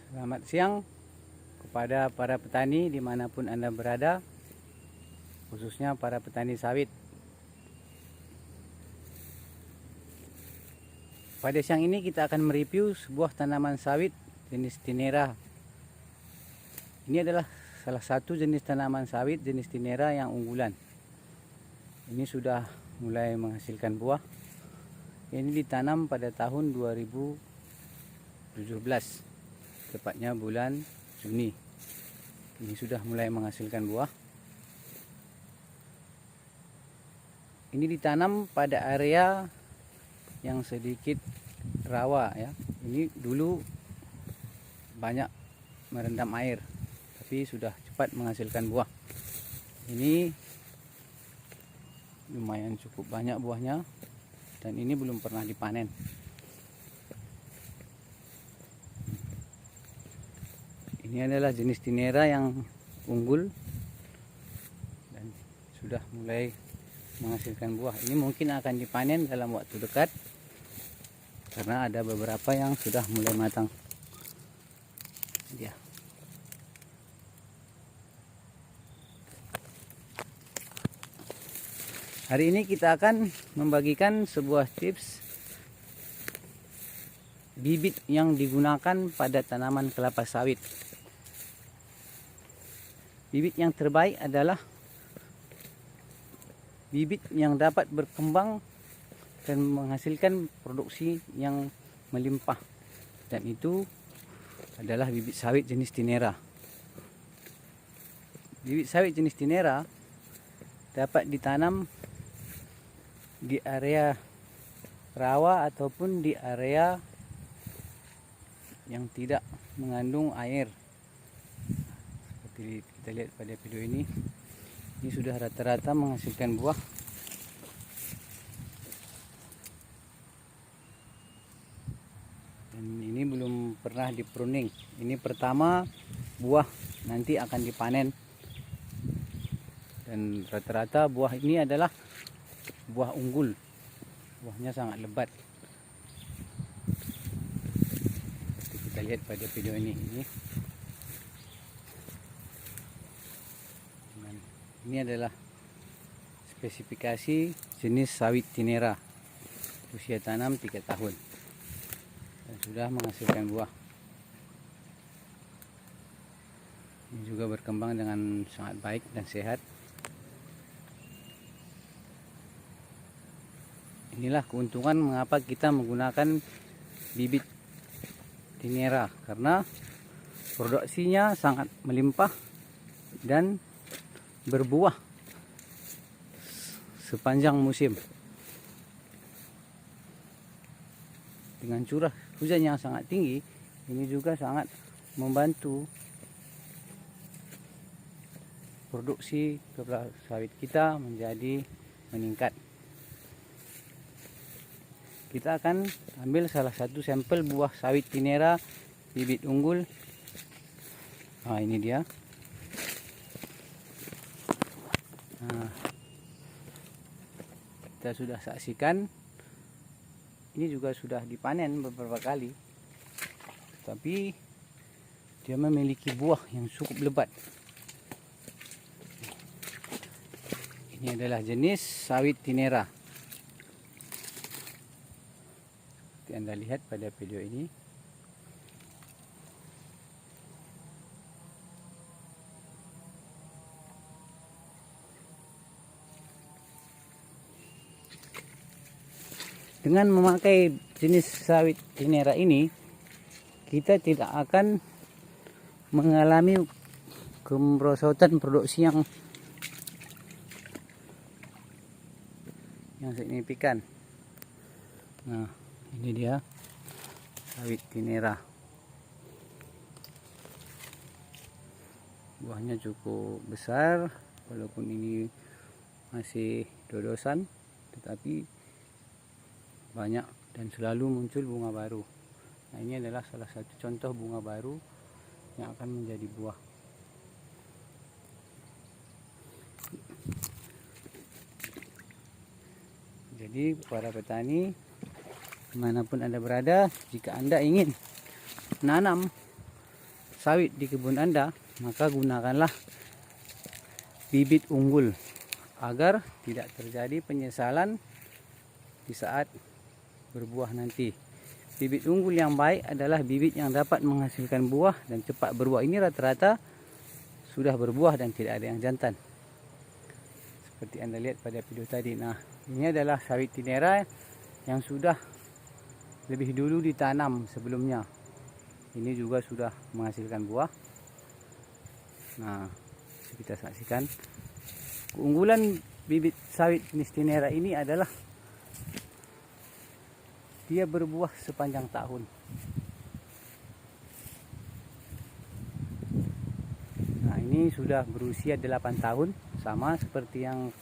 Selamat siang kepada para petani dimanapun Anda berada, khususnya para petani sawit. Pada siang ini kita akan mereview sebuah tanaman sawit jenis Tinera. Ini adalah salah satu jenis tanaman sawit jenis Tinera yang unggulan. Ini sudah mulai menghasilkan buah. Ini ditanam pada tahun 2017. Tepatnya bulan Juni. Ini sudah mulai menghasilkan buah. Ini ditanam pada area yang sedikit rawa ya. Ini dulu banyak merendam air, tapi sudah cepat menghasilkan buah. Ini lumayan cukup banyak buahnya, dan ini belum pernah dipanen. Ini adalah jenis Tinera yang unggul dan sudah mulai menghasilkan buah. Ini mungkin akan dipanen dalam waktu dekat karena ada beberapa yang sudah mulai matang. Ya. Hari ini kita akan membagikan sebuah tips bibit yang digunakan pada tanaman kelapa sawit. Bibit yang terbaik adalah bibit yang dapat berkembang dan menghasilkan produksi yang melimpah, dan itu adalah bibit sawit jenis Tinera. Bibit sawit jenis Tinera dapat ditanam di area rawa ataupun di area yang tidak mengandung air. Seperti kita lihat pada video ini sudah rata-rata menghasilkan buah. Dan ini belum pernah dipruning. Ini pertama buah, nanti akan dipanen. Dan rata-rata buah ini adalah buah unggul. Buahnya sangat lebat. Seperti kita lihat pada video ini. Ini adalah spesifikasi jenis sawit Tinera. Usia tanam 3 tahun. Dan sudah menghasilkan buah. Ini juga berkembang dengan sangat baik dan sehat. Inilah keuntungan mengapa kita menggunakan bibit Tinera, karena produksinya sangat melimpah dan berbuah sepanjang musim. Dengan curah hujan yang sangat tinggi, ini juga sangat membantu produksi kelapa sawit kita menjadi meningkat. Kita akan ambil salah satu sampel buah sawit Tinera bibit unggul. Nah, ini dia. Nah, kita sudah saksikan. Ini juga sudah dipanen beberapa kali, tapi dia memiliki buah yang cukup lebat. Ini adalah jenis sawit Tinera. Seperti Anda lihat pada video ini. Dengan memakai jenis sawit Tinera ini, kita tidak akan mengalami kemerosotan produksi yang signifikan. Nah, ini dia sawit Tinera. Buahnya cukup besar, walaupun ini masih dodosan, tetapi banyak dan selalu muncul bunga baru. Nah, ini adalah salah satu contoh bunga baru yang akan menjadi buah. Jadi para petani dimanapun Anda berada, jika Anda ingin menanam sawit di kebun Anda, maka gunakanlah bibit unggul agar tidak terjadi penyesalan di saat berbuah nanti. Bibit unggul yang baik adalah bibit yang dapat menghasilkan buah dan cepat berbuah. Ini rata-rata sudah berbuah dan tidak ada yang jantan, seperti Anda lihat pada video tadi. Nah, ini adalah sawit tinera yang sudah lebih dulu ditanam sebelumnya. Ini juga sudah menghasilkan buah. Nah, kita saksikan. Keunggulan bibit sawit jenis tinera ini adalah dia berbuah sepanjang tahun. Nah, ini sudah berusia 8 tahun, sama seperti yang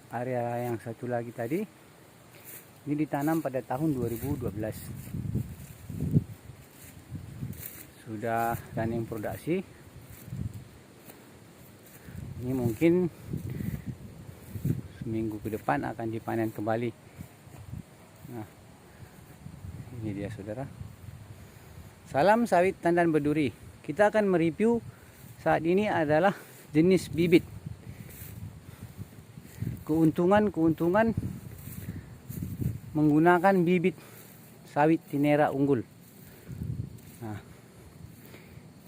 area yang satu lagi tadi. Ini ditanam pada tahun 2012. Sudah running produksi. Ini mungkin seminggu ke depan akan dipanen kembali. Nah, ini dia saudara. Salam sawit tandan berduri. Kita akan mereview saat ini adalah jenis bibit. Keuntungan menggunakan bibit sawit tinera unggul. Nah,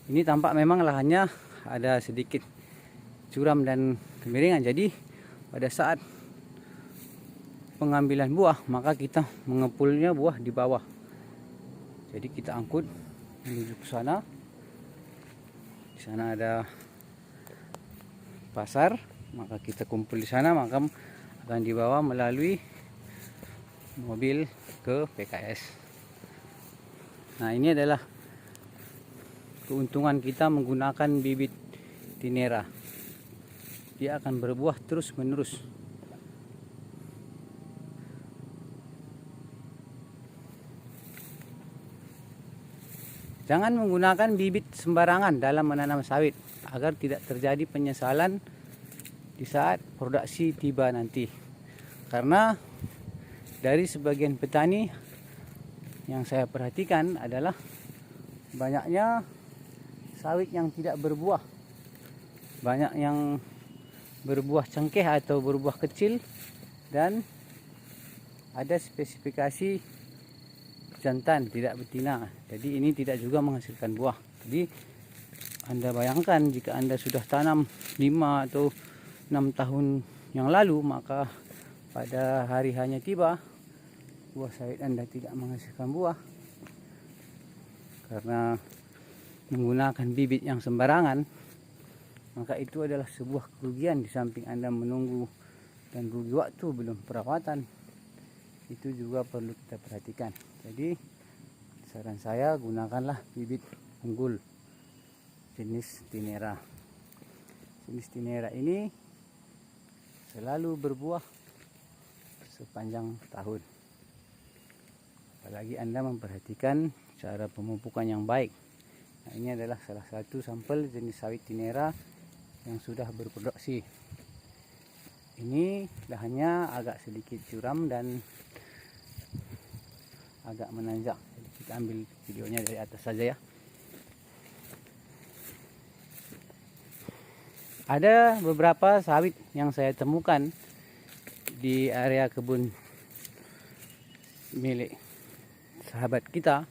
ini tampak memang lahannya ada sedikit curam dan kemiringan. Jadi pada saat pengambilan buah, maka kita mengepulnya buah di bawah. Jadi kita angkut menuju ke sana. Di sana ada pasar, maka kita kumpul di sana, maka akan dibawa melalui mobil ke PKS. Nah, ini adalah keuntungan kita menggunakan bibit tinera. Dia akan berbuah terus menerus. Jangan menggunakan bibit sembarangan dalam menanam sawit agar tidak terjadi penyesalan di saat produksi tiba nanti. Karena dari sebagian petani yang saya perhatikan adalah banyaknya sawit yang tidak berbuah. Banyak yang berbuah cengkeh atau berbuah kecil, dan ada spesifikasi jantan, tidak betina. Jadi ini tidak juga menghasilkan buah. Jadi Anda bayangkan jika Anda sudah tanam 5 atau 6 tahun yang lalu, maka pada hari hanya tiba, buah sawit Anda tidak menghasilkan buah karena menggunakan bibit yang sembarangan. Maka itu adalah sebuah kerugian, di samping Anda menunggu dan rugi waktu belum perawatan. Itu juga perlu kita perhatikan. Jadi saran saya, gunakanlah bibit unggul jenis tinera. Jenis tinera ini selalu berbuah sepanjang tahun. Apalagi Anda memperhatikan cara pemupukan yang baik. Nah, ini adalah salah satu sampel jenis sawit tinera yang sudah berproduksi. Ini lahannya agak sedikit curam dan agak menanjak. Jadi kita ambil videonya dari atas saja ya. Ada beberapa sawit yang saya temukan di area kebun milik sahabat kita.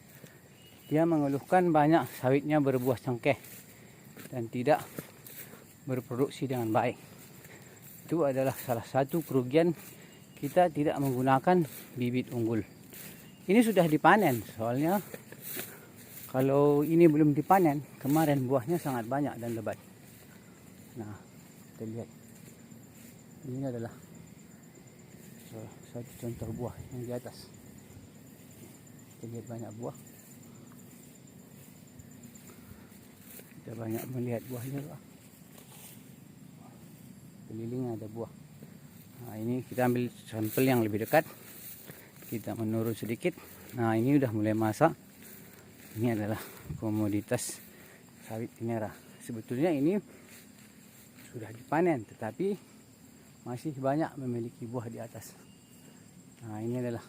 Dia mengeluhkan banyak sawitnya berbuah cengkeh dan tidak berproduksi dengan baik. Itu adalah salah satu kerugian kita tidak menggunakan bibit unggul. Ini sudah dipanen, soalnya kalau ini belum dipanen, kemarin buahnya sangat banyak dan lebat. Nah, kita lihat. Ini adalah satu contoh buah yang di atas. Kita lihat banyak buah. Kita banyak melihat buahnya. Kelilingnya ada buah. Nah, ini kita ambil sampel yang lebih dekat. Kita menurun sedikit. Nah, ini udah mulai masak. Ini adalah komoditas sawit tinera. Sebetulnya ini sudah dipanen, tetapi masih banyak memiliki buah di atas. Nah, ini adalah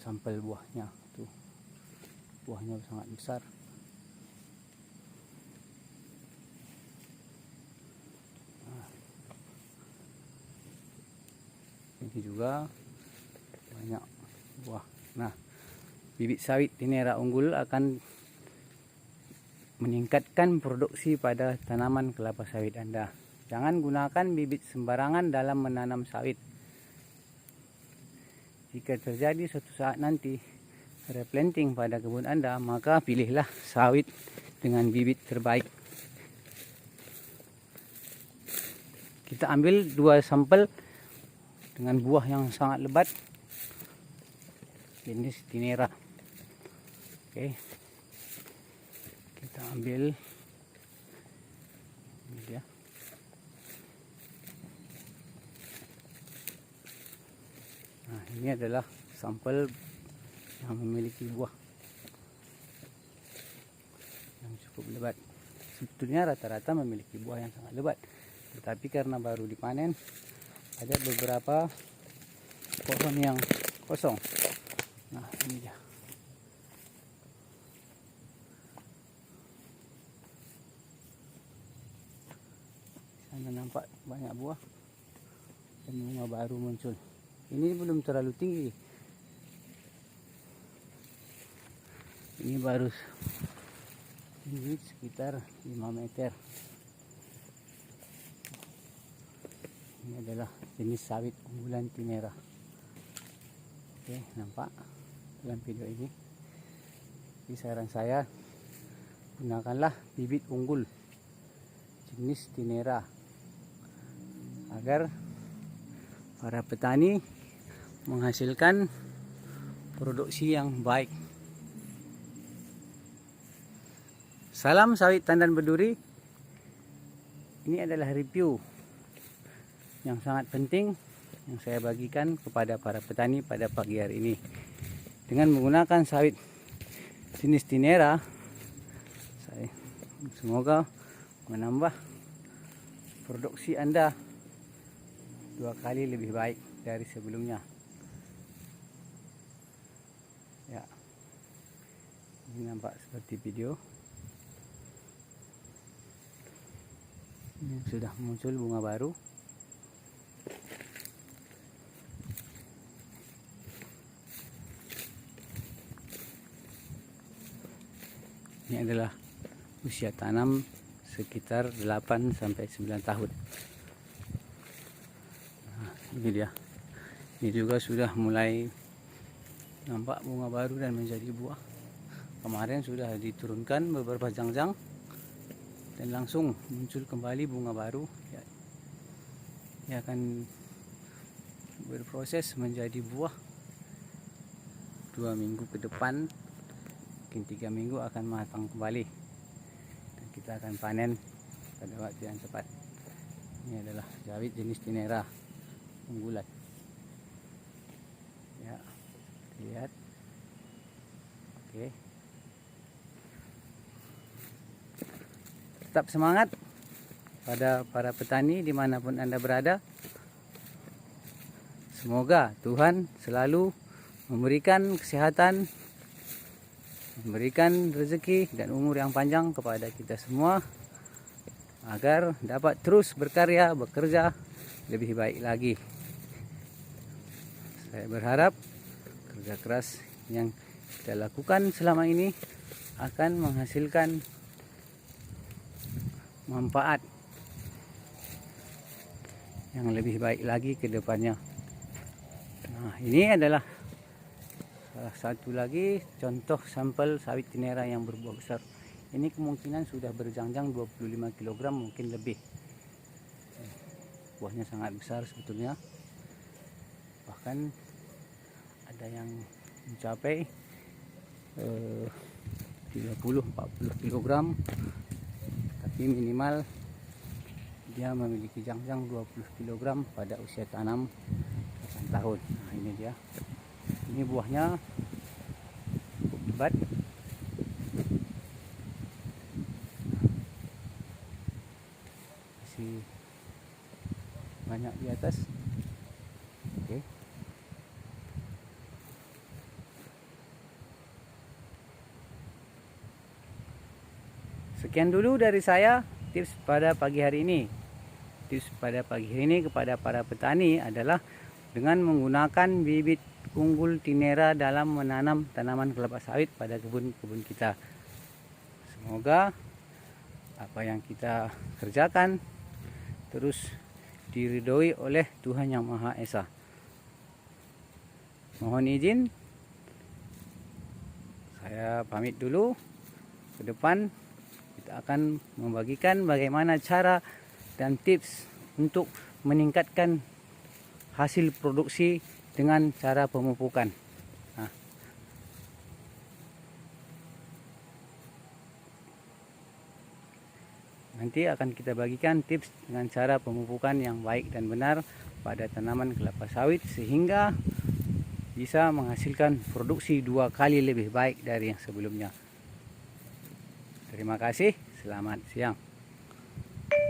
sampel buahnya. Tuh, buahnya sangat besar. Ini juga banyak buah. Nah, bibit sawit tinera unggul akan meningkatkan produksi pada tanaman kelapa sawit Anda. Jangan gunakan bibit sembarangan dalam menanam sawit. Jika terjadi suatu saat nanti replanting pada kebun Anda, maka pilihlah sawit dengan bibit terbaik. Kita ambil 2 sampel dengan buah yang sangat lebat, jenis tinera. Oke, kita ambil ini dia. Nah, ini adalah sampel yang memiliki buah yang cukup lebat. Sebetulnya rata-rata memiliki buah yang sangat lebat, tetapi karena baru dipanen, ada beberapa pohon yang kosong. Nah, ini dia. Sana nampak banyak buah dan bunga baru muncul. Ini belum terlalu tinggi. Ini baru tinggi sekitar 5 meter. Ini adalah jenis sawit unggulan tinera. Oke, nampak dalam video ini. Jadi saran saya, gunakanlah bibit unggul jenis tinera agar para petani menghasilkan produksi yang baik. Salam sawit tandan berduri. Ini adalah review yang sangat penting yang saya bagikan kepada para petani pada pagi hari ini. Dengan menggunakan sawit jenis tinera, saya semoga menambah produksi Anda 2 kali lebih baik dari sebelumnya. Ya, ini nampak seperti video. Ini sudah muncul bunga baru. Ini adalah usia tanam sekitar 8 sampai 9 tahun. Nah, ini dia. Ini juga sudah mulai nampak bunga baru dan menjadi buah. Kemarin sudah diturunkan beberapa jangjang dan langsung muncul kembali bunga baru. Ya, dia akan berproses menjadi buah 2 minggu ke depan. Mungkin 3 minggu akan matang kembali dan kita akan panen pada waktu yang cepat. Ini adalah sawit jenis tinera unggulan. Ya, lihat. Oke, tetap semangat pada para petani dimanapun Anda berada. Semoga Tuhan selalu memberikan kesehatan, memberikan rezeki dan umur yang panjang kepada kita semua, agar dapat terus berkarya, bekerja lebih baik lagi. Saya berharap kerja keras yang kita lakukan selama ini akan menghasilkan manfaat yang lebih baik lagi ke depannya. Nah, ini adalah salah satu lagi contoh sampel sawit tinera yang berbuah besar. Ini kemungkinan sudah berjangjang 25 kg, mungkin lebih. Buahnya sangat besar sebetulnya. Bahkan ada yang mencapai 30-40 kg. Tapi minimal dia memiliki jangjang 20 kg pada usia tanam 8 tahun. Nah, ini dia. Ini buahnya cukup lebat. Masih banyak di atas. Oke. Sekian dulu dari saya tips pada pagi hari ini. Tips pada pagi hari ini kepada para petani adalah dengan menggunakan bibit unggul Tinera dalam menanam tanaman kelapa sawit pada kebun-kebun kita. Semoga apa yang kita kerjakan terus diridhoi oleh Tuhan Yang Maha Esa. Mohon izin, saya pamit dulu. Ke depan kita akan membagikan bagaimana cara dan tips untuk meningkatkan hasil produksi dengan cara pemupukan. Nah, nanti akan kita bagikan tips dengan cara pemupukan yang baik dan benar pada tanaman kelapa sawit sehingga bisa menghasilkan produksi 2 kali lebih baik dari yang sebelumnya. Terima kasih, selamat siang.